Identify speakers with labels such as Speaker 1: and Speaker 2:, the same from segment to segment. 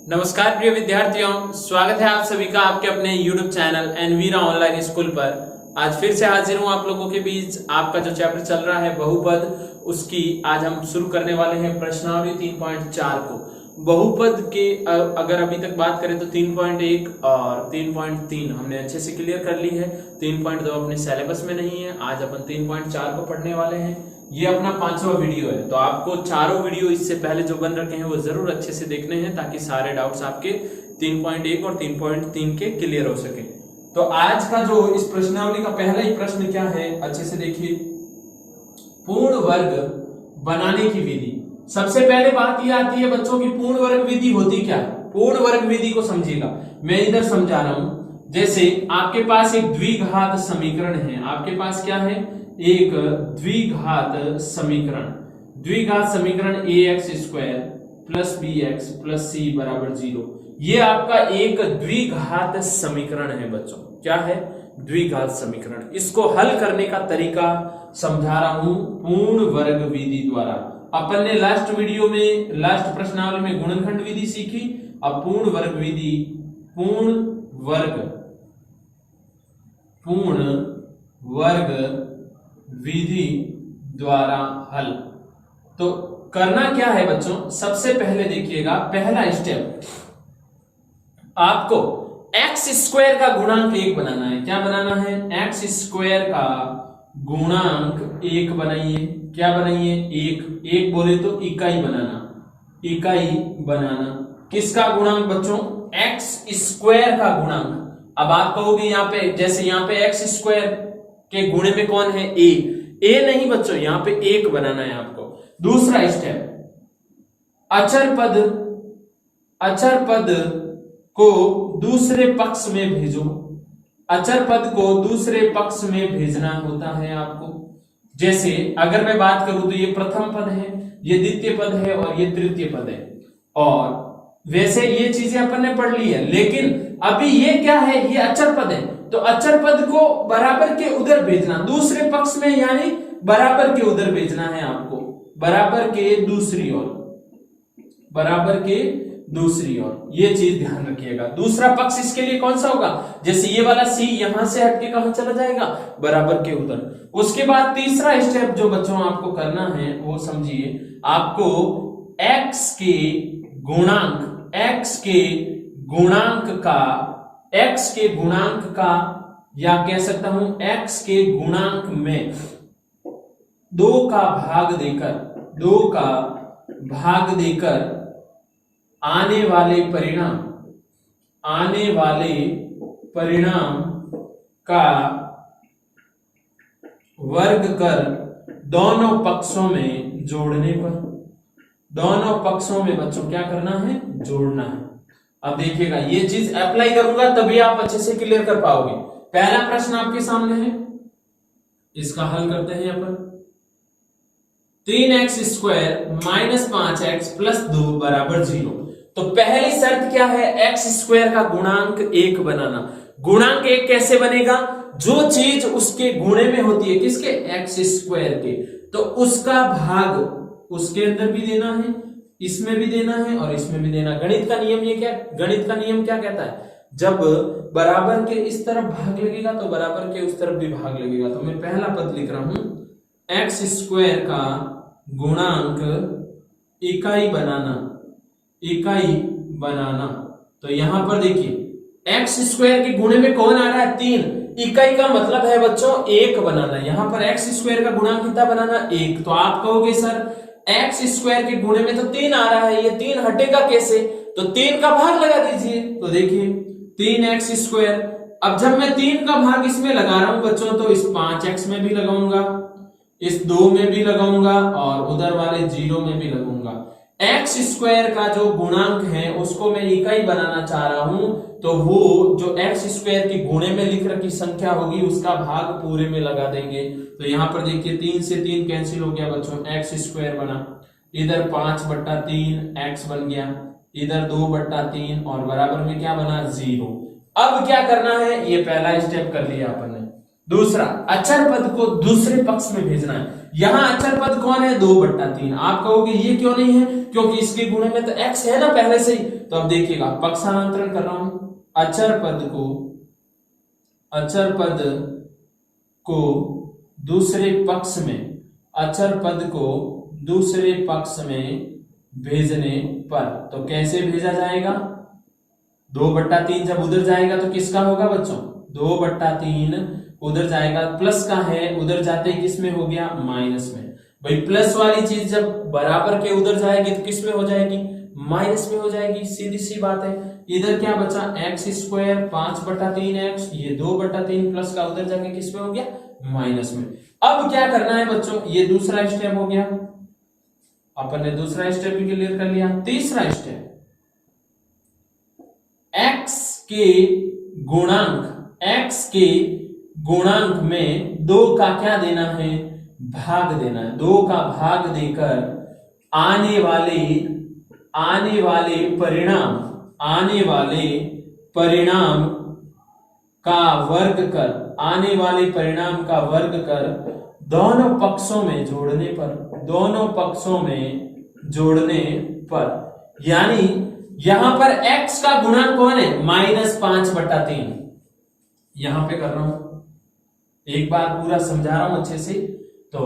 Speaker 1: नमस्कार प्रिय विद्यार्थियों, स्वागत है आप सभी का आपके अपने YouTube channel Envira online school पर। आज फिर से हाजिर हूं आप लोगों के बीच। आपका जो चैप्टर चल रहा है बहुपद, उसकी आज हम शुरू करने वाले हैं प्रश्नावली 3.4 को। बहुपद के अगर अभी तक बात करें तो 3.1 और 3.3 हमने अच्छे से क्लियर कर ली है। 3.2 अपने सिलेबस में नहीं है। आज अपन 3.4 को पढ़ने वाले हैं। ये अपना 5वां वीडियो है, तो आपको चारों वीडियो इससे पहले जो बन रखे हैं वो जरूर अच्छे से देखने हैं, ताकि सारे डाउट्स आपके 3.1 और 3.3 के क्लियर हो सके। तो आज का जो इस प्रश्नावली का पहला ही प्रश्न क्या है, अच्छे से देखिए। पूर्ण वर्ग बनाने की विधि। सबसे पहले बात ये आती है बच्चों की पूर्ण वर्ग विधि होती क्या है। पूर्ण वर्ग विधि को समझिएगा, मैं इधर समझा रहा हूं। जैसे आपके पास एक द्विघात समीकरण है। आपके पास क्या है, एक द्विघात समीकरण। द्विघात समीकरण ax² plus bx plus c बराबर 0। ये आपका एक द्विघात समीकरण है बच्चों। क्या है? द्विघात समीकरण। इसको हल करने का तरीका समझा रहा हूं पूर्ण वर्ग विधि द्वारा। अपन ने लास्ट वीडियो में, लास्ट प्रश्नावली में गुणनखंड विधि सीखी। अब पूर्ण वर्ग विधि, पूर्ण वर्ग विधि द्वारा हल। तो करना क्या है बच्चों, सबसे पहले देखिएगा, पहला स्टेप आपको x² का गुणांक 1 बनाना है। क्या बनाना है? x² का गुणांक 1 बनाइए। क्या बनाइए? 1 बोले तो इकाई बनाना। किसका गुणांक बच्चों? x² का गुणांक। अब आप कहोगे यहाँ पे, जैसे यहाँ पे x² के गुणे में कौन है? a नहीं बच्चों, यहां पे 1 बनाना है आपको। दूसरा स्टेप, अचर पद को दूसरे पक्ष में भेजो। अचर पद को दूसरे पक्ष में भेजना होता है आपको। जैसे अगर मैं बात करूं तो ये प्रथम पद है, ये द्वितीय पद है और ये तृतीय पद है। और वैसे ये चीजें अपन ने पढ़ ली है, लेकिन अभी ये क्या है? ये अचर पद है, तो अचर पद को बराबर के उधर भेजना, दूसरे पक्ष में, यानी बराबर के उधर भेजना है आपको, बराबर के दूसरी ओर। ये चीज ध्यान रखिएगा। दूसरा पक्ष इसके लिए कौन सा होगा? जैसे ये वाला C यहां से हटके कहां चला जाएगा? बराबर के उधर। उसके बाद तीसरा स्टेप जो बच्चों आपको करना है वो समझिए। आपको x के गुणांक का या कह सकता हूं x के गुणांक में 2 का भाग देकर आने वाले परिणाम का वर्ग कर दोनों पक्षों में जोड़ने पर। दोनों पक्षों में बच्चों क्या करना है? जोड़ना है। अब देखिएगा, ये चीज अप्लाई करूंगा तभी आप अच्छे से क्लियर कर पाओगे। पहला प्रश्न आपके सामने है, इसका हल करते हैं अपन। 3x² माइनस 5x प्लस 2 बराबर 0। तो पहली शर्त क्या है? x² का गुणांक 1 बनाना। गुणांक 1 कैसे बनेगा? जो चीज उसके गुणे में होती है, किसके? x² के, तो उसका भाग उसके अंदर भी देना है, इसमें भी देना है और इसमें भी देना। गणित का नियम क्या कहता है? जब बराबर के इस तरफ भाग लगेगा तो बराबर के उस तरफ भी भाग लगेगा। तो मैं पहला पद लिख रहा हूं, x² का गुणांक इकाई बनाना। तो यहां पर देखिए, x² के गुणे में कौन आ रहा है? 3। इकाई का मतलब है बच्चों 1 बनाना। यहां पर x² का गुणांक कितना बनाना? 1। तो आप कहोगे सर x² के गुणे में तो 3 आ रहा है, ये 3 हटेगा कैसे? तो 3 का भाग लगा दीजिए। तो देखिए 3x²। अब जब मैं 3 का भाग इसमें लगा रहा हूं बच्चों, तो इस 5x में भी लगाऊंगा, इस 2 में भी लगाऊंगा और उधर वाले 0 में भी लगाऊंगा। x² का जो गुणांक है उसको मैं इकाई बनाना चाह रहा हूं, तो वो जो x² की गुणे में लिख रखी संख्या होगी उसका भाग पूरे में लगा देंगे। तो यहां पर देखिए 3 से 3 कैंसिल हो गया बच्चों, x² बना। इधर 5/3 x बन गया, इधर 2/3 और बराबर में क्या बना? 0। अब क्या करना है? ये पहला स्टेप कर लिया अपन ने। दूसरा अचर पद को दूसरे पक्ष में भेजना है। यहां अचर पद कौन है? 2/3। आप कहोगे ये क्यों नहीं है? क्योंकि इसके गुणे में तो x है ना पहले से ही। तो अब देखिएगा, पक्षांतरण कर रहा हूं। अचर पद को दूसरे पक्ष में, अचर पद को दूसरे पक्ष में भेजने पर तो कैसे भेजा जाएगा? 2/3 जब उधर जाएगा तो किसका होगा बच्चों? 2/3 उधर जाएगा, प्लस का है, उधर जाते ही किस में हो गया? माइनस में। भाई प्लस वाली चीज जब बराबर के उधर जाएगी तो किस में हो जाएगी? माइनस में हो जाएगी। सीधी सी बात है। इधर क्या बचा? x² 5/3x, ये 2/3 प्लस का उधर जाके किस में हो गया? माइनस में। अब क्या करना है बच्चों? ये दूसरा स्टेप हो गया, अपन ने दूसरा स्टेप भी क्लियर कर लिया। तीसरा स्टेप, x के गुणांक में 2 का क्या देना है? भाग देना है। 2 का भाग देकर आने वाले परिणाम का वर्ग कर दोनों पक्षों में जोड़ने पर यानी यहां पर x का गुणांक कौन है? -5/3। यहां पे कर रहा हूं, एक बार पूरा समझा रहा हूं अच्छे से। तो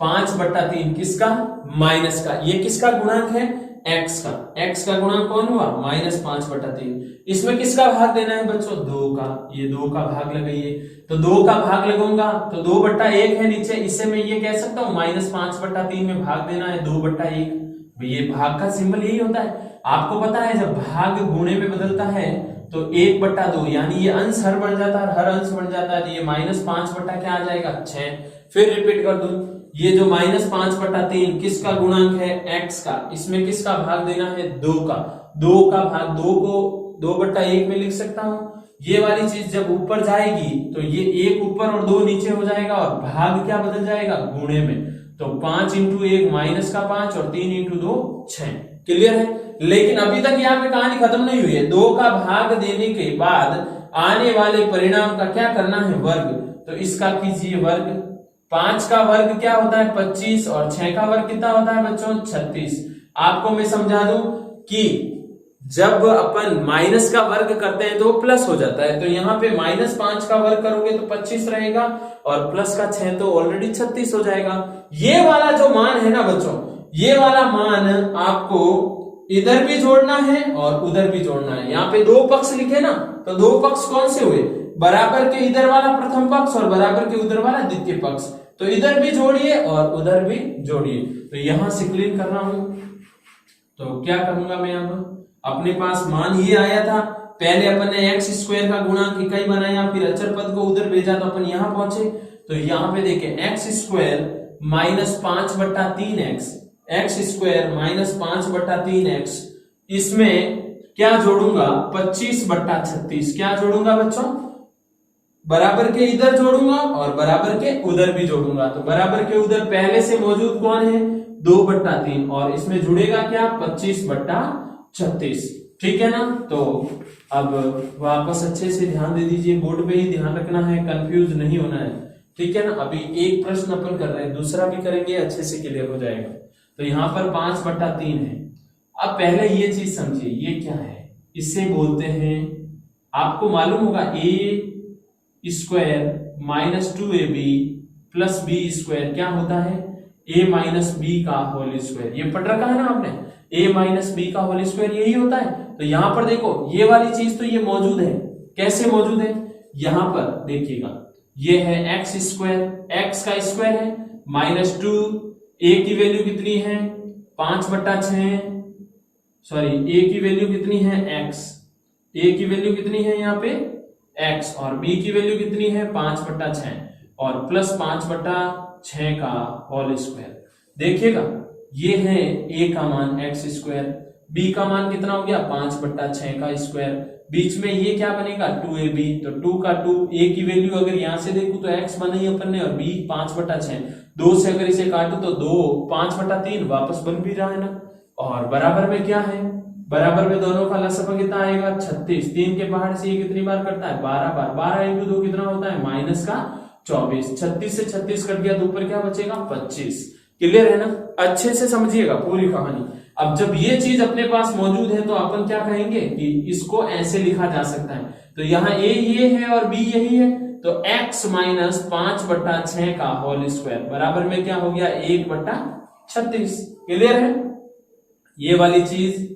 Speaker 1: 5/3 किसका? माइनस का। ये किसका गुणांक है? x का। x का गुणांक कौन हुआ? -5/3। इसमें किसका भाग देना है बच्चों? 2 का। ये 2 का भाग लगाइए, तो 2 का भाग लगाऊंगा तो 2/1 है नीचे, इससे मैं ये कह सकता हूं -5/3 में भाग देना है 2/1। ये भाग का सिंबल यही होता है। आपको पता है जब भाग गुणे में बदलता है तो 1/2, यानी ये अंश हर बढ़ जाता है, हर अंश बढ़ जाता है, तो ये -5 क्या आ जाएगा? 6। फिर रिपीट कर दूं, ये जो -5/3 किसका गुणांक है? x का। इसमें किसका भाग देना है? 2 का। 2 का भाग 2 को 2/1 में लिख सकता हूं। ये वाली चीज जब ऊपर जाएगी तो ये 1 ऊपर और 2 नीचे हो जाएगा और भाग क्या बदल जाएगा? गुणे में। तो 5 × 1 -5 और 3 × 2 6। क्लियर है? लेकिन अभी तक यहाँ पे कहानी खत्म नहीं हुई है। 2 का भाग देने के बाद आने वाले परिणाम का क्या करना है? वर्ग। तो इसका कीजिए वर्ग। 5 का वर्ग क्या होता है? 25 और 6 का वर्ग कितना होता है बच्चों? 36। आपको मैं समझा दूं कि जब अपन माइनस का वर्ग करते हैं तो प्लस हो जाता है, तो यहाँ पे -5 का वर्ग करोगे तो 25 रहेगा और प्लस का 6 तो ऑलरेडी 36 हो जाएगा। ये वाला जो मान है ना बच्चों, ये वाला मान आपको इधर भी जोड़ना है और उधर भी जोड़ना है। यहाँ पे 2 पक्ष लिखे ना, तो 2 पक्ष कौन से हुए? बराबर के इधर वाला प्रथम पक्ष और बराबर के उधर वाला द्वितीय पक्ष। तो इधर भी जोड़िए और उधर भी जोड़िए। तो यहां से क्लीन कर रहा हूं, तो क्या करूंगा मैं? अब अपने पास मान ये आया था, पहले अपन ने x² का गुणांक इकाई बनाया, फिर अचर पद को उधर भेजा तो अपन यहां पहुंचे। तो यहां पे देखें x² -5/3x, x² -5/3x, इसमें क्या जोड़ूंगा? 25/36। क्या जोड़ूंगा बच्चों? बराबर के इधर जोड़ूंगा और बराबर के उधर भी जोड़ूंगा। तो बराबर के उधर पहले से मौजूद कौन है? 2/3 और इसमें जुड़ेगा क्या? 25/36। ठीक है ना? तो अब वापस अच्छे से ध्यान दे दीजिए, बोर्ड पे ही ध्यान रखना है, कंफ्यूज नहीं होना है। ठीक है ना? अभी एक प्रश्न अपन कर रहे हैं, दूसरा भी करेंगे, अच्छे से क्लियर हो जाएगा। तो यहाँ पर 5/3 है। अब पहले ये चीज समझिए, ये क्या है? इससे बोलते हैं, आपको मालूम होगा a² -2ab + b² क्या होता है? a - b का होल स्क्वायर। ये पढ़ रखा है ना आपने, a - b का होल स्क्वायर यही होता है। तो यहां पर देखो ये वाली चीज तो ये मौजूद है। कैसे मौजूद है? यहां पर देखिएगा, ये है x², x का स्क्वायर है, -2, a की वैल्यू कितनी है? 5/6, सॉरी a की वैल्यू कितनी है? x, a की वैल्यू कितनी है यहाँ पे? x, और b की वैल्यू कितनी है? 5/6 और प्लस 5/6 का होल स्क्वायर। देखिएगा ये है a का मान x², b का मान कितना हो गया? 5/6 का स्क्वायर, बीच में ये क्या बनेगा? 2ab। तो 2 का 2, a की वैल्यू अगर यहां से देखूं तो x बनाई अपन ने और b 5/6, 2 से अगर इसे काटू तो 2 5/3 वापस बन भी रहा है ना। और बराबर में क्या है? बराबर में दोनों का लसअ कितना आएगा 36। 3 के पहाड़ से ये कितनी बार करता है 12 बार। 12 इंटू 2 कितना होता है माइनस का 24। 36 से 36 कट गया तो ऊपर क्या बचेगा 25। क्लियर है ना, अच्छे से समझिएगा पूरी कहानी। अब जब ये चीज अपने पास मौजूद है तो अपन क्या कहेंगे कि इसको ऐसे लिखा जा सकता है। तो यहाँ ए ये है और बी यही है, तो x माइनस 5/6 का होल स्क्वायर बराबर में क्या हो गया 1/36। क्लियर है, ये वाली चीज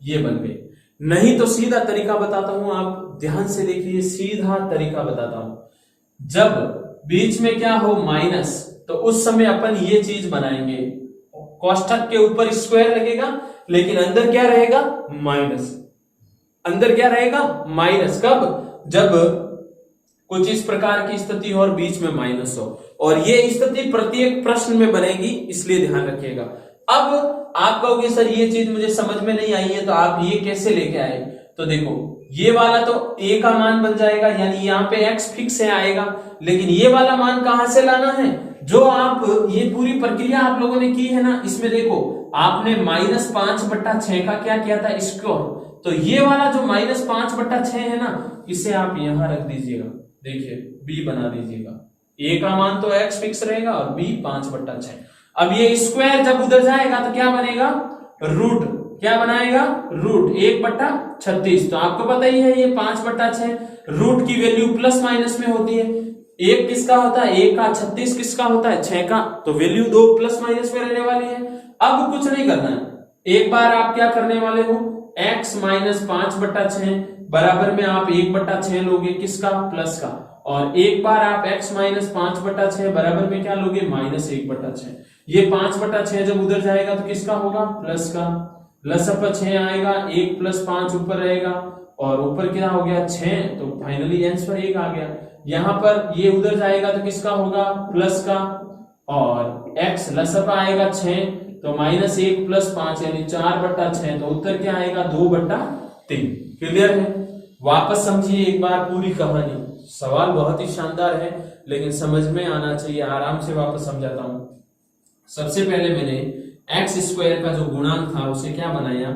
Speaker 1: ये बन गई। नहीं तो सीधा तरीका बताता हूं, आप ध्यान से देखिए, सीधा तरीका बताता हूं। जब बीच में क्या हो माइनस, तो उस समय अपन ये चीज बनाएंगे, कोष्ठक के ऊपर स्क्वायर लगेगा लेकिन अंदर क्या रहेगा माइनस। अंदर क्या रहेगा माइनस। कब, जब कुछ इस प्रकार की स्थिति हो और बीच में माइनस हो, और ये स्थिति प्रत्येक प्रश्न में बनेगी, इसलिए ध्यान रखिएगा। अब आप कहोगे सर ये चीज मुझे समझ में नहीं आई है, तो आप ये कैसे लेके आए। तो देखो ये वाला तो a का मान बन जाएगा, यानी यहाँ पे x फिक्स है आएगा, लेकिन ये वाला मान कहां से लाना है, जो आप ये पूरी प्रक्रिया आप लोगों ने की है ना, इसमें देखो आपने -5/6 का क्या किया था स्क्वायर। तो ये वाला जो -5/6 है ना, इसे आप यहां रख दीजिएगा, देखिए b बना दीजिएगा। a का मान तो x फिक्स रहेगा और b 5/6। अब ये स्क्वायर जब उधर जाएगा तो क्या बनेगा रूट, क्या बनाएगा रूट 1/36। तो आपको पता ही है ये 5/6, रूट की वैल्यू प्लस माइनस में होती है। 1 किसका होता है 1 का, 36 किसका होता है 6 का, तो वैल्यू 2 प्लस माइनस में रहने वाली है। अब कुछ नहीं करना है, एक बार आप क्या करने वाले हो, x माइनस 5/6 बराबर में आप 1/6 लोगे किसका प्लस का, और एक बार आप x माइनस 5/6 बराबर में क्या लोगे -1/6। ये 5/6 जब उधर जाएगा तो किसका होगा प्लस का, लसअ 6 आएगा, 1 + 5 ऊपर रहेगा और ऊपर क्या हो गया 6, तो फाइनली आंसर 1 आ गया। यहां पर ये उधर जाएगा तो किसका होगा प्लस का, और x लसअ आएगा 6, तो -1 + 5 यानी 4/6, तो उत्तर क्या आएगा 2/3। क्लियर है, वापस समझिए एक बार पूरी कहानी। सवाल बहुत ही शानदार है लेकिन समझ में आना चाहिए, आराम से वापस समझाता हूं। सबसे पहले मैंने x² का जो गुणांक था उसे क्या बनाया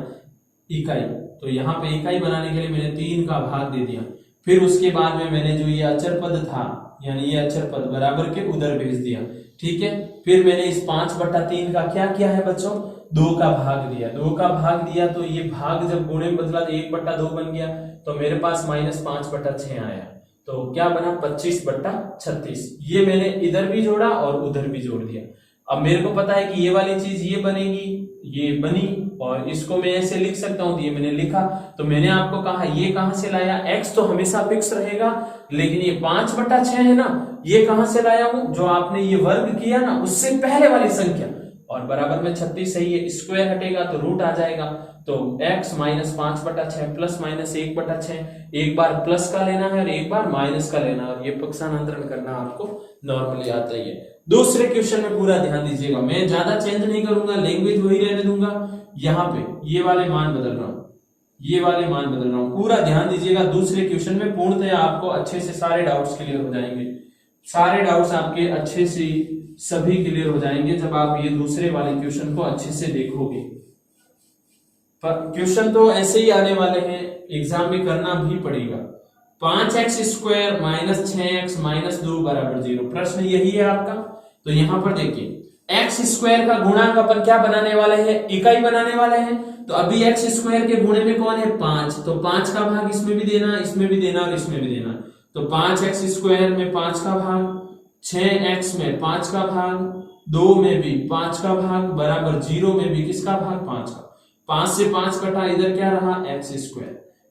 Speaker 1: इकाई, तो यहाँ पे इकाई बनाने के लिए मैंने 3 का भाग दे दिया। फिर उसके बाद में मैंने जो ये अचर पद था, यानी ये अचर पद बराबर के उधर भेज दिया, ठीक है। फिर मैंने इस 5/3 का क्या किया है बच्चों 2 का भाग दिया। 2 का भाग दिया तो ये भाग जब गुणे में बदला तो 1/2 बन गया, तो मेरे पास -5/6 आया, तो क्या बना 25/36। ये मैंने इधर भी जोड़ा और उधर भी जोड़ दिया। अब मेरे को पता है कि ये वाली चीज ये बनेगी, ये बनी, और इसको मैं ऐसे लिख सकता हूं, तो ये मैंने लिखा। तो मैंने आपको कहा ये कहां से लाया, x तो हमेशा फिक्स रहेगा, लेकिन ये 5/6 है ना, ये कहां से लाया हूं, जो आपने ये वर्ग किया ना उससे पहले वाली संख्या, और बराबर में 36 सही है, स्क्वायर हटेगा तो रूट आ जाएगा। तो x माइनस 5/6 प्लस माइनस 1/6, एक बार प्लस का लेना है और एक बार माइनस का लेना है, और ये पक्षांतरण करना आपको नॉर्मली आता ही है। दूसरे क्वेश्चन में पूरा ध्यान दीजिएगा, मैं ज्यादा चेंज नहीं करूंगा, लैंग्वेज वही रहने दूंगा। यहाँ पे ये वाले मान बदल रहा हूं, ये वाले मान बदल रहा हूं, पूरा ध्यान दीजिएगा। दूसरे क्वेश्चन में पूर्णतः आपको अच्छे से सारे डाउट्स क्लियर हो जाएंगे, सारे डाउट्स आपके अच्छे से सभी क्लियर हो जाएंगे जब आप ये दूसरे वाले क्वेश्चन को अच्छे से देखोगे। क्वेश्चन तो ऐसे ही आने वाले हैं, एग्जाम में करना भी पड़ेगा। 5x² माइनस 6x माइनस 2 बराबर 0, प्रश्न यही है आपका। तो यहां पर देखिए x² का गुणांक अपन क्या बनाने वाले हैं, इकाई बनाने वाले हैं। तो अभी x² के गुणे में कौन है 5, तो 5 का भाग इसमें भी देना, इसमें भी देना और इसमें भी देना। तो 5x² में 5 का भाग, 6x में 5 का भाग, 2 में भी 5 का भाग, बराबर 0 में भी किसका भाग 5 का। 5 से 5 कटा, इधर क्या रहा x²,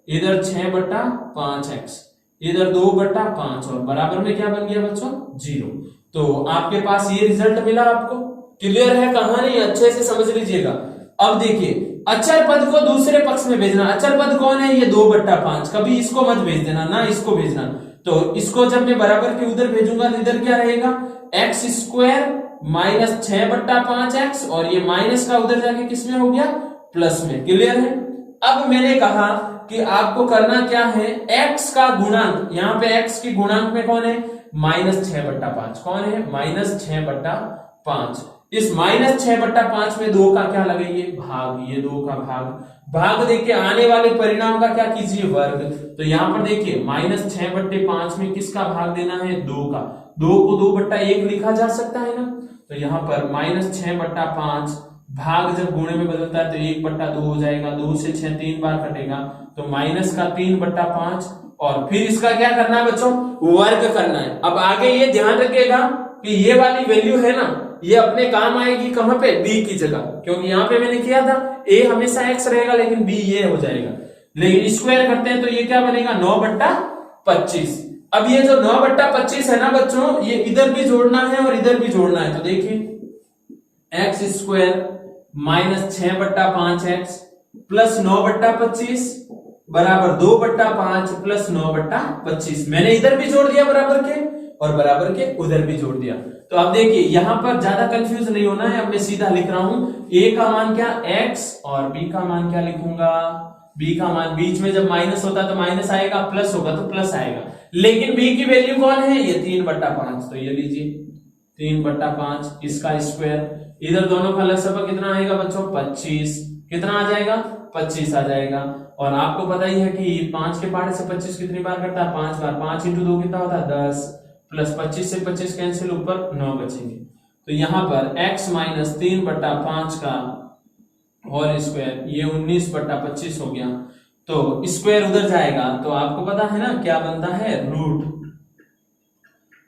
Speaker 1: इधर 6/5x, इधर 2/5, और बराबर में क्या बन गया बच्चों 0। तो आपके पास ये रिजल्ट मिला आपको। क्लियर है कहानी, अच्छे से समझ लीजिएगा। अब देखिए अचर पद को दूसरे पक्ष में भेजना, अचर पद कौन है ये 2/5, कभी इसको मत भेज देना ना इसको भेजना। तो इसको जब मैं बराबर के उधर भेजूंगा तो इधर क्या रहेगा x² माइनस 6/5x, और ये माइनस का उधर जाके किसमें हो गया प्लस में। क्लियर है। अब मैंने कहा कि आपको करना क्या है, x का गुणांक, यहां पे x की गुणांक में कौन है -6/5, कौन है -6/5। इस -6/5 में 2 का क्या लगाइए, भाग, ये 2 का भाग देखिए आने वाले परिणाम का क्या कीजिए, वर्ग। तो यहां पर देखिए -6/5 में किसका भाग देना है, 2 का। 2 को 2/1 लिखा जा सकता है ना। तो यहां पर -6/5 भाग जब गुणे में बदलता है तो 1/2 हो जाएगा। 2 से 6 3 बार कटेगा तो माइनस का 3/5 और फिर इसका क्या करना है बच्चों, वर्ग करना है। अब आगे ये ध्यान रखिएगा कि ये वाली वैल्यू है ना, ये अपने काम आएगी कहां पे, b की जगह, क्योंकि यहां पे मैंने किया था a हमेशा x रहेगा लेकिन b ये हो जाएगा। लेकिन स्क्वायर करते हैं तो ये क्या बनेगा, 9/25। अब ये जो 9/25 है ना बच्चों, ये इधर भी जोड़ना है और इधर भी जोड़ना है। तो देखिए x स्क्वायर -6/5x प्लस 9/25 बराबर 2/5 प्लस 9/25। मैंने इधर भी जोड़ दिया बराबर के और बराबर के उधर भी जोड़ दिया। तो अब देखिए यहां पर ज्यादा कंफ्यूज नहीं होना है। अब मैं सीधा लिख रहा हूं a का मान क्या, x, और b का मान क्या लिखूंगा, b का मान, बीच में जब माइनस होता तो माइनस आएगा, प्लस होगा तो प्लस आएगा। लेकिन b की वैल्यू कौन है, ये 3/5। तो ये लीजिए 3/5, इसका स्क्वायर, इधर दोनों का लसागु कितना आएगा बच्चों, 25। कितना आ जाएगा, 25 आ जाएगा। और आपको पता ही है कि 5 के पहाड़े से 25 कितनी बार करता है, 5 बार। 5 × 2 कितना होता है, 10, प्लस 25 से 25 कैंसिल, ऊपर 9 बचेंगे। तो यहां पर x - 3/5 का होल स्क्वायर, ये 19/25 हो गया। तो स्क्वायर उधर जाएगा तो आपको पता है ना क्या बनता है, रूट।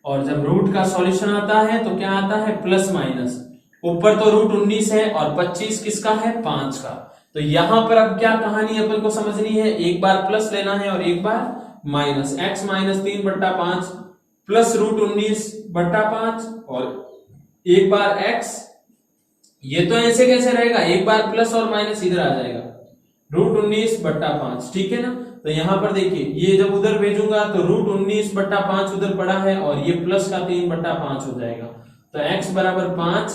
Speaker 1: और जब रूट का सॉल्यूशन आता है तो क्या आता है, प्लस माइनस। ऊपर तो रूट 19 है और 25 किसका है, 5 का। तो यहां पर अब क्या कहानी अपन को समझनी है, एक बार प्लस लेना है और एक बार माइनस। x - 3/5 प्लस रूट 19/5 और एक बार x, ये तो ऐसे कैसे रहेगा, एक बार प्लस और माइनस इधर आ जाएगा, रूट 19/5, ठीक है ना। तो यहां पर देखिए ये जब उधर भेजूंगा तो रूट 19/5 उधर पड़ा है और ये प्लस का 3/5 हो जाएगा। तो x बराबर 5,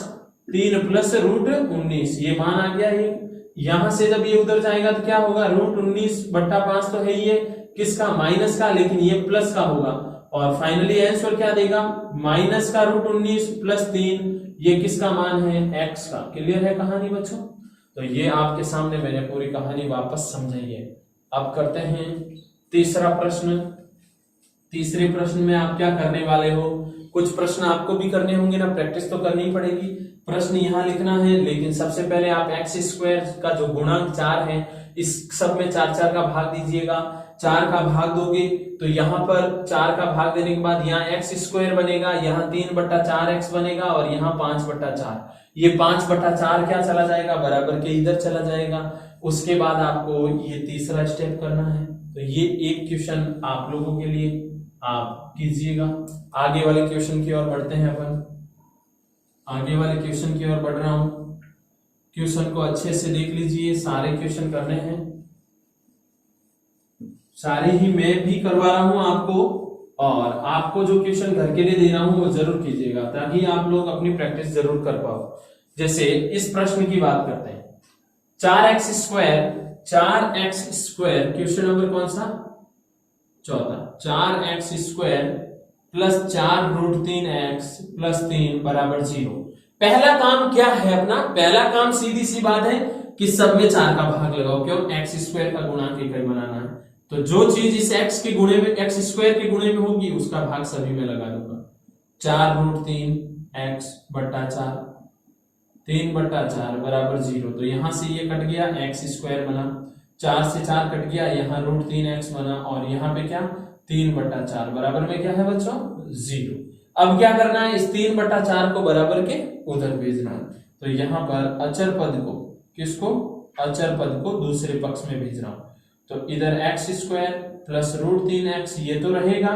Speaker 1: 3 प्लस रूट 19, ये मान आ गया। ये यहां से जब ये उधर जाएगा तो क्या होगा, रूट 19/5 तो है ये किसका, माइनस का, लेकिन ये प्लस का होगा। और फाइनली आंसर क्या देगा, माइनस का रूट 19 प्लस 3, ये किसका मान है, x का। क्लियर है कहानी बच्चों। तो ये आपके सामने मैंने पूरी कहानी वापस समझाई है। अब करते हैं तीसरा प्रश्न। तीसरे प्रश्न में आप क्या करने वाले हो, कुछ प्रश्न आपको भी करने होंगे ना, प्रैक्टिस तो करनी पड़ेगी। प्रश्न यहां लिखना है, लेकिन सबसे पहले आप x² का जो गुणांक 4 है इस सब में 4 का भाग दीजिएगा। 4 का भाग दोगे तो यहाँ पर 4 का भाग देने के बाद यहाँ x² बनेगा, यहाँ 3/4x बनेगा और यहाँ 5/4। ये 5/4 क्या चला जाएगा, बराबर के इधर चला जाएगा। उसके बाद आपको ये तीसरा स्टेप करना है। तो ये एक क्वेश्चन आप लोगों के लिए आप कीजिएगा। आगे वाले क्वेश्चन की ओर बढ़ते हैं अपन। आगे वाले क्वेश्चन की ओर बढ़ रहा हूं। क्वेश्चन को अच्छे से देख लीजिए, सारे क्वेश्चन करने हैं, सारे ही मैं भी करवा रहा हूं आपको, और आपको जो क्वेश्चन घर के लिए दे रहा हूं वो जरूर कीजिएगा ताकि आप लोग अपनी प्रैक्टिस जरूर कर पाओ। जैसे इस प्रश्न की बात करते हैं, 4x², क्वेश्चन नंबर कौन सा, चौथा। 4x² प्लस 4√3x प्लस 3 बराबर 0। पहला काम क्या है अपना, पहला काम सीधी सी बात है कि सब में 4 का भाग लगाओ। क्यों, x² का गुणांक इकाई बनाना है। तो जो चीज इस x के गुणे में, x² के गुणे में होगी उसका भाग सभी में लगा दूंगा। 4√3x बट्टा 4, 3/4 बराबर 0। तो यहां से ये कट गया, x² बना, 4 से 4 कट गया, यहाँ √3x बना और यहाँ पे क्या 3/4 बराबर में क्या है बच्चों, 0। अब क्या करना है, इस 3/4 को बराबर के उधर भेजना है। तो यहाँ पर अचर पद को, किसको, अचर पद को दूसरे पक्ष में भेज रहा हूं। तो इधर x² प्लस √3x ये तो रहेगा,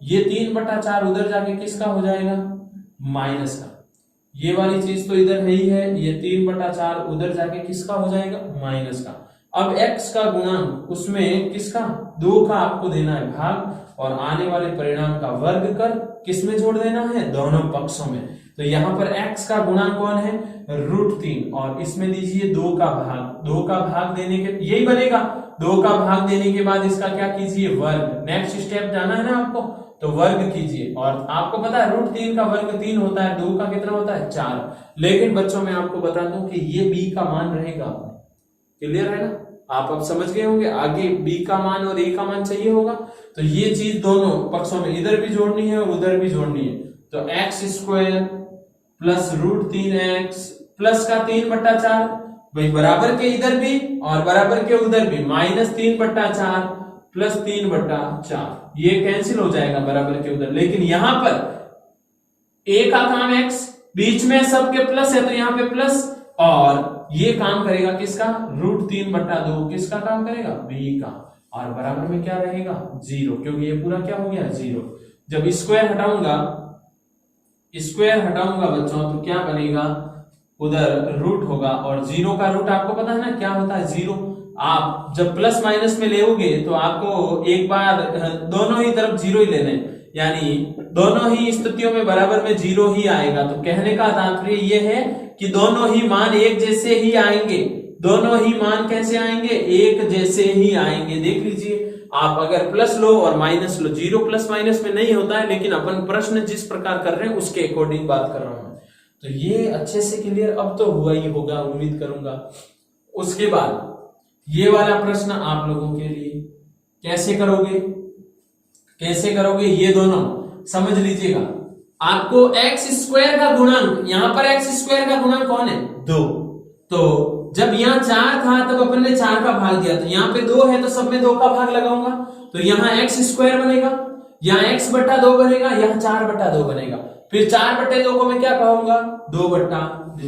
Speaker 1: ये 3/4 उधर जाके किसका हो जाएगा, माइनस का। ये वाली चीज तो इधर है ही है, ये 3/4 उधर जाके किसका हो जाएगा, माइनस का। अब x का गुणांक उसमें किसका, 2 का आपको देना है भाग, और आने वाले परिणाम का वर्ग कर किस में जोड़ देना है, दोनों पक्षों में। तो यहाँ पर x का गुणांक कौन है, √3, और इसमें दीजिए 2 का भाग। 2 का भाग देने के यही बनेगा, 2 का भाग देने के बाद इसका क्या कीजिए, वर्ग। नेक्स्ट स्टेप जाना है ना आपको, तो वर्ग कीजिए। और आपको पता है रूट 3 का वर्ग 3 होता है, 2 का कितना होता है 4। लेकिन बच्चों मैं आपको बता दूं कि ये b का मान रहेगा। क्लियर है ना, आप अब समझ गए होंगे। आगे b का मान और a का मान चाहिए होगा, तो ये चीज दोनों पक्षों में इधर भी जोड़नी है और उधर भी जोड़नी है। तो x square plus root 3x plus का 3/4 भाई बराबर के इधर भी और बराबर के उधर भी -3/4 प्लस 3/4 ये कैंसिल हो जाएगा बराबर के उधर। लेकिन यहां पर a का काम x, बीच में सबके प्लस है तो यहां पे प्लस, और ये काम करेगा किसका रूट 3/2 किसका काम करेगा b का, और बराबर में क्या रहेगा 0, क्योंकि ये पूरा क्या हो गया 0। जब स्क्वायर हटाऊंगा बच्चों तो क्या बनेगा, उधर रूट होगा, और 0 का रूट आपको पता है ना क्या होता है 0। आप जब प्लस माइनस में लेओगे तो आपको एक बार दोनों ही तरफ 0 ही लेने, यानी दोनों ही स्थितियों में बराबर में 0 ही आएगा। तो कहने का तात्पर्य ये है कि दोनों ही मान एक जैसे ही आएंगे। दोनों ही मान कैसे आएंगे, एक जैसे ही आएंगे। देख लीजिए, आप अगर प्लस लो और माइनस लो, 0 प्लस माइनस में नहीं होता है, लेकिन अपन प्रश्न जिस प्रकार कर रहे हैं उसके अकॉर्डिंग बात कर रहा हूं। तो ये अच्छे से क्लियर अब तो हुआ ही होगा, उम्मीद करूंगा। उसके बाद ये वाला प्रश्न आप लोगों के लिए कैसे करोगे ये दोनों समझ लीजिएगा। आपको एक्स स्क्वायर का गुणांक, यहां पर एक्स स्क्वायर का गुणांक कौन है 2, तो जब यहाँ 4 था तब अपन ने 4 का भाग दिया, तो यहाँ पे 2 है तो सब में 2 का भाग लगाऊंगा, तो यहाँ एक्स स्क्वायर बनेगा, यहाँ x/2 बनेगा, यहाँ 4/2 बनेगा। फिर 4/2 को मैं क्या कहूंगा 2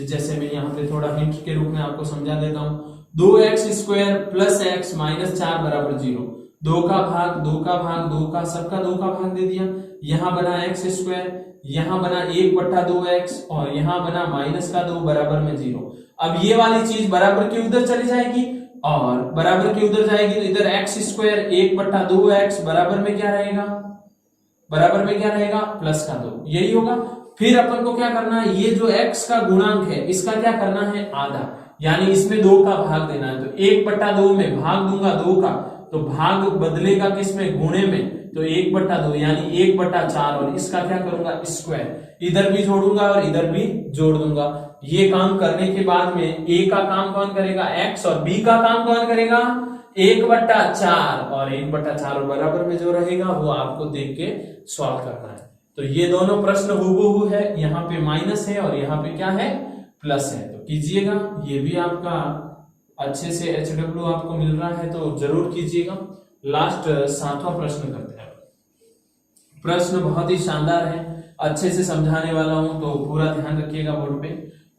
Speaker 1: जैसे मैं यहाँ पे थोड़ा हिंट के रूप में आपको समझा देता हूं, 2x² प्लस x माइनस 4 बराबर 0। 2 का भाग 2 का भाग 2 का सबका 2 का भाग दे दिया। यहाँ बना x², यहाँ बना 1/2x और यहाँ बना -2 बराबर में 0। अब ये वाली चीज बराबर के उधर चली जाएगी और बराबर के उधर जाएगी तो इधर x² 1/2x बराबर में क्या रहेगा, प्लस का 2, यही होगा। फिर अपन को क्या करना है, ये जो x का गुणांक है इसका क्या करना है आधा, यानी इसमें 2 का भाग देना है। तो 1/2 में भाग दूंगा 2 का, तो भाग बदलेगा किसमें गुणे में, तो 1/2 यानी 1/4, और इसका क्या करूंगा स्क्वायर, इधर भी जोड़ूंगा और इधर भी जोड़ दूंगा। ये काम करने के बाद में a का काम कौन करेगा x, और b का काम कौन करेगा 1/4, और 1/4 और बराबर में जो रहेगा वो आपको देख के सॉल्व करना है। तो ये दोनों प्रश्न हूबहू है, यहाँ पे माइनस है और यहाँ पे क्या है प्लस है, तो कीजिएगा। ये भी आपका अच्छे से HW आपको मिल रहा है तो जरूर कीजिएगा। लास्ट 7वां प्रश्न करते हैं। प्रश्न बहुत ही शानदार है, अच्छे से समझाने वाला हूं तो पूरा ध्यान रखिएगा बोर्ड पे,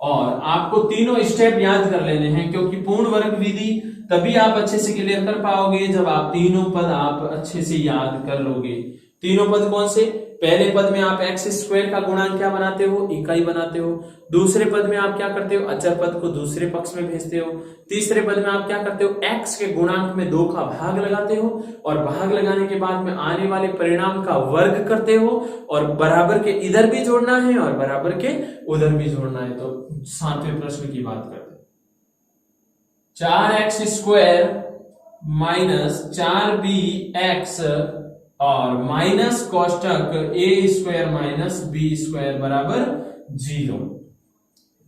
Speaker 1: और आपको तीनों स्टेप याद कर लेने हैं, क्योंकि पूर्ण वर्ग विधि तभी आप अच्छे से क्लियर कर पाओगे जब आप तीनों पद आप अच्छे से याद कर लोगे। तीनों पद कौन से, पहले पद में आप x² का गुणांक क्या बनाते हो, इकाई बनाते हो। दूसरे पद में आप क्या करते हो, अचर पद को दूसरे पक्ष में भेजते हो। तीसरे पद में आप क्या करते हो, x के गुणांक में 2 का भाग लगाते हो, और भाग लगाने के बाद में आने वाले परिणाम का वर्ग करते हो, और बराबर के इधर भी जोड़ना है और बराबर के उधर भी जोड़ना है। तो 7वें प्रश्न की बात करते हैं। 4x² माइनस 4bx और माइनस कोष्टक a² माइनस b² बराबर 0।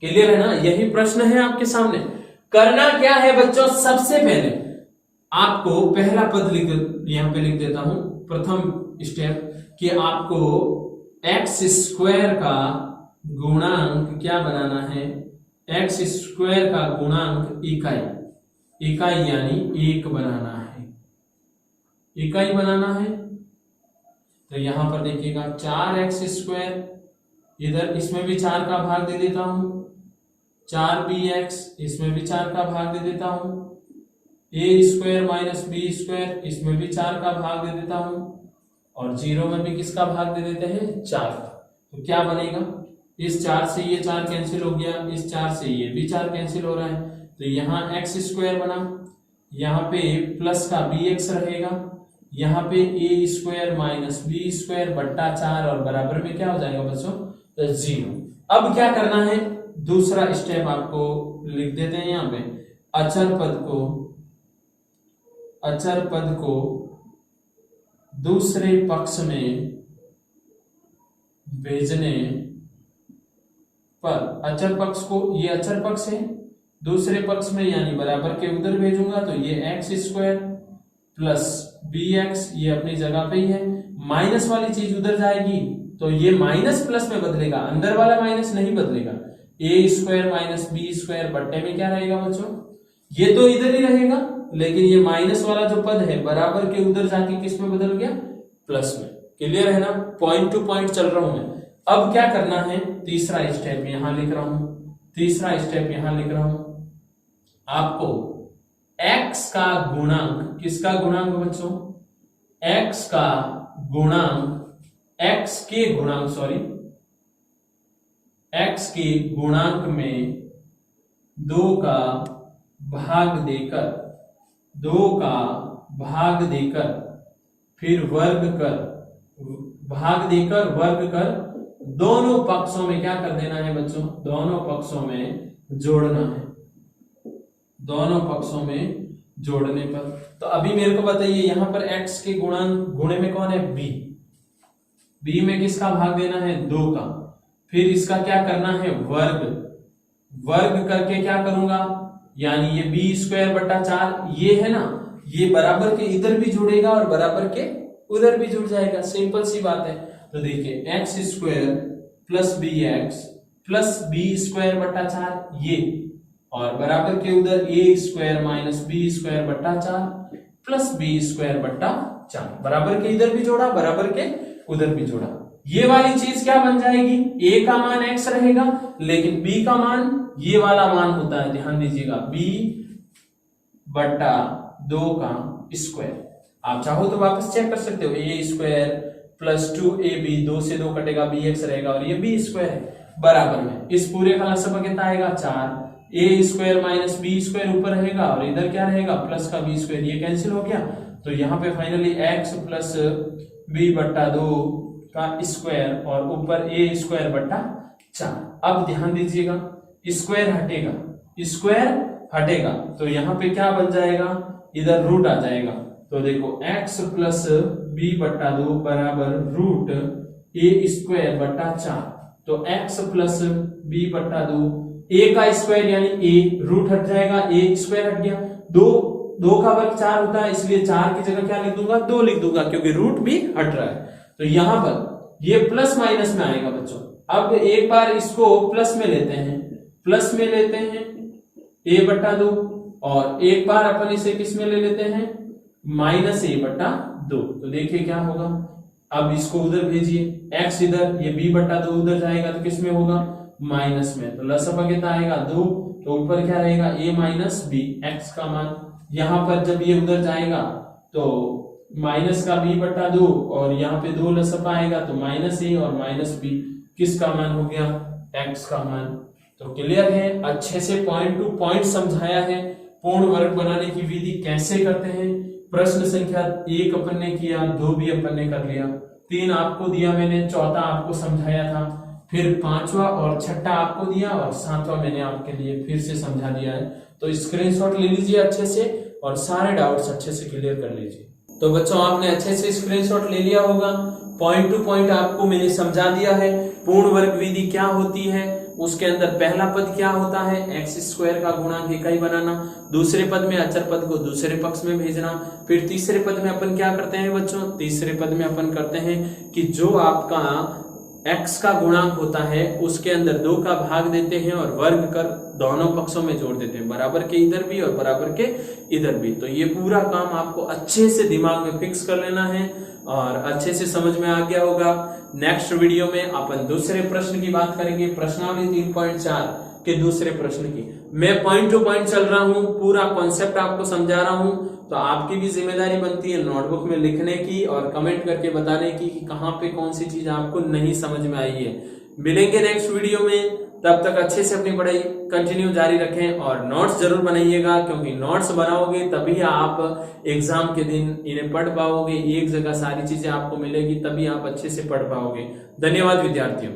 Speaker 1: क्लियर है ना, यही प्रश्न है आपके सामने। करना क्या है बच्चों, सबसे पहले आपको पहला पद यहां पे लिख देता हूं, प्रथम स्टेप कि आपको x² का गुणांक क्या बनाना है, x² का गुणांक इकाई यानी 1 बनाना है, इकाई बनाना है। तो यहां पर देखिएगा 4x², इधर इसमें भी 4 का भाग दे देता हूं, 4bx इसमें भी 4 का भाग दे देता हूं, a² माइनस b² इसमें भी 4 का भाग दे देता हूं, और 0 में भी किसका भाग दे देते हैं 4 का। तो क्या बनेगा, इस 4 से ये 4 कैंसिल हो गया, इस 4 से ये भी 4 कैंसिल हो रहा है, तो यहाँ x² बना, यहाँ पे प्लस का bx रहेगा, यहाँ पे a² माइनस b² बट्टा 4 और बराबर में क्या हो जाएगा बच्चों 0। अब क्या करना है, दूसरा स्टेप आपको लिख देते हैं यहाँ पे, अचर पद को दूसरे पक्ष में भेजने पर अचर पक्ष को, ये अचर पक्ष है, दूसरे पक्ष में यानी बराबर के उधर भेजूंगा तो ये x square plus b x, ये अपनी जगह पे ही है। माइनस वाली चीज उधर जाएगी तो ये माइनस प्लस में बदलेगा, अंदर वाला माइनस नहीं बदलेगा। ए स्क्वायर माइनस बी स्क्वायर बट्टे में क्या रहेगा बच्चों, ये तो इधर ही रहेगा, लेकिन ये माइनस वाला जो पद है बराबर के उधर जाके किस में बदल गया, प्लस में। क्लियर है ना, पॉइंट टू पॉइंट चल रहा हूं मैं। अब क्या करना है, तीसरा स्टेप यहां लिख रहा हूं, तीसरा स्टेप यहां लिख रहा हूं। आपको x का गुणांक, किसका गुणांक बच्चों, x का गुणांक, x के गुणांक सॉरी, x के गुणांक में 2 का भाग देकर, 2 का भाग देकर फिर वर्ग कर, भाग देकर वर्ग कर, दोनों पक्षों में क्या कर देना है बच्चों, दोनों पक्षों में जोड़ना है, दोनों पक्षों में जोड़ने पर। तो अभी मेरे को बताइए यहां पर x के गुणांक, गुणे में कौन है, b, b में किसका भाग देना है, 2 का, फिर इसका क्या करना है, वर्ग, वर्ग करके क्या करूंगा, यानी ये b स्क्वायर बटा 4 ये है ना, ये बराबर के इधर भी जुड़ेगा और बराबर के उधर भी जुड़ जाएगा, सिंपल सी बात है। तो देखिए x square plus b x plus b square बटा 4 ये, और बराबर के उधर a square minus b square बटा 4 प्लस बी स्क्वायर बटा 4, बराबर के इधर भी जोड़ा, बराबर के उधर भी जोड़ा। ये वाली चीज क्या बन जाएगी, a का मान x रहेगा, लेकिन b का मान ये वाला मान होता है, ध्यान दीजिएगा, b बटा 2 का स्क्वायर। आप चाहो तो वापस चेक कर सकते हो, a स्क्वायर प्लस 2ab, 2 से 2 कटेगा, bx रहेगा, और ये b स्क्वायर है बराबर में, इस पूरे का लसागु कितना आएगा 4, a square minus b square ऊपर रहेगा और इधर क्या रहेगा प्लस का बी स्क्वायर, ये कैंसिल हो गया। तो यहाँ पे फाइनली x प्लस बी बट्टा 2 का स्क्वायर और ऊपर a स्क्वायर बट्टा 4। अब ध्यान दीजिएगा, स्क्वायर हटेगा, स्क्वायर हटेगा तो यहाँ पे क्या बन जाएगा, इधर रूट आ जाएगा। तो देखो x प्लस बी बट्टा 2 बराबर रूट a स्क्वायर बट्टा 4। तो x प्लस बी बट्टा 2, a का स्क्वायर यानी a, रूट हट जाएगा, a स्क्वायर हट गया, 2 का वर्ग 4 होता है, इसलिए 4 की जगह क्या लिख दूंगा, 2 लिख दूंगा, क्योंकि रूट भी हट रहा है। तो यहां पर ये प्लस माइनस में आएगा बच्चों। अब एक बार इसको प्लस में लेते हैं, प्लस में लेते हैं a बट्टा 2, और एक बार अपन इसे किस में ले लेते हैं, माइनस a बट्टा 2। तो देखिए क्या होगा, अब इसको उधर भेजिए, x इधर, ये b बट्टा 2 उधर जाएगा तो किस में होगा, माइनस में। तो लसागु कितना आएगा 2, तो ऊपर क्या रहेगा a माइनस b, x का मान। यहां पर जब ये उधर जाएगा तो माइनस का b बट्टा 2 और यहाँ पे 2 लसागु आएगा तो माइनस a और माइनस b, किसका मान हो गया, x का मान। तो क्लियर है, अच्छे से पॉइंट टू पॉइंट समझाया है, पूर्ण वर्ग बनाने की विधि कैसे करते हैं। प्रश्न संख्या 1 अपन ने किया, 2 भी अपन ने कर लिया, 3 आपको दिया मैंने, चौथा आपको समझाया था, फिर 5वां और 6ठा आपको दिया, और 7वां मैंने आपके लिए फिर से समझा दिया है। तो स्क्रीनशॉट ले लीजिए अच्छे से और सारे डाउट्स अच्छे से क्लियर कर लीजिए। तो बच्चों आपने अच्छे से स्क्रीनशॉट ले लिया होगा, पॉइंट टू पॉइंट आपको मैंने समझा दिया है। पूर्ण वर्ग विधि क्या होती है, उसके अंदर पहला पद क्या होता है, एक्स स्क्वायर का गुणांक इकाई बनाना, दूसरे पद में अचर पद को दूसरे पक्ष में भेजना, फिर तीसरे पद में अपन क्या करते हैं बच्चों, तीसरे पद में अपन करते हैं कि जो आपका x का गुणांक होता है उसके अंदर 2 का भाग देते हैं और वर्ग कर दोनों पक्षों में जोड़ देते हैं, बराबर के इधर भी और बराबर के इधर भी। तो ये पूरा काम आपको अच्छे से दिमाग में फिक्स कर लेना है और अच्छे से समझ में आ गया होगा। नेक्स्ट वीडियो में अपन दूसरे प्रश्न की बात करेंगे, प्रश्नावली 3.4 के दूसरे प्रश्न की। मैं पॉइंट टू पॉइंट चल रहा हूँ, पूरा कॉन्सेप्ट आपको समझा रहा हूँ, तो आपकी भी जिम्मेदारी बनती है नोटबुक में लिखने की और कमेंट करके बताने की कि कहाँ पे कौन सी चीज आपको नहीं समझ में आई है। मिलेंगे नेक्स्ट वीडियो में, तब तक अच्छे से अपनी पढ़ाई कंटिन्यू जारी रखें और नोट्स जरूर बनाइएगा, क्योंकि नोट्स बनाओगे तभी आप एग्जाम के दिन इन्हें पढ़ पाओगे, एक जगह सारी चीजें आपको मिलेगी, तभी आप अच्छे से पढ़ पाओगे। धन्यवाद विद्यार्थियों।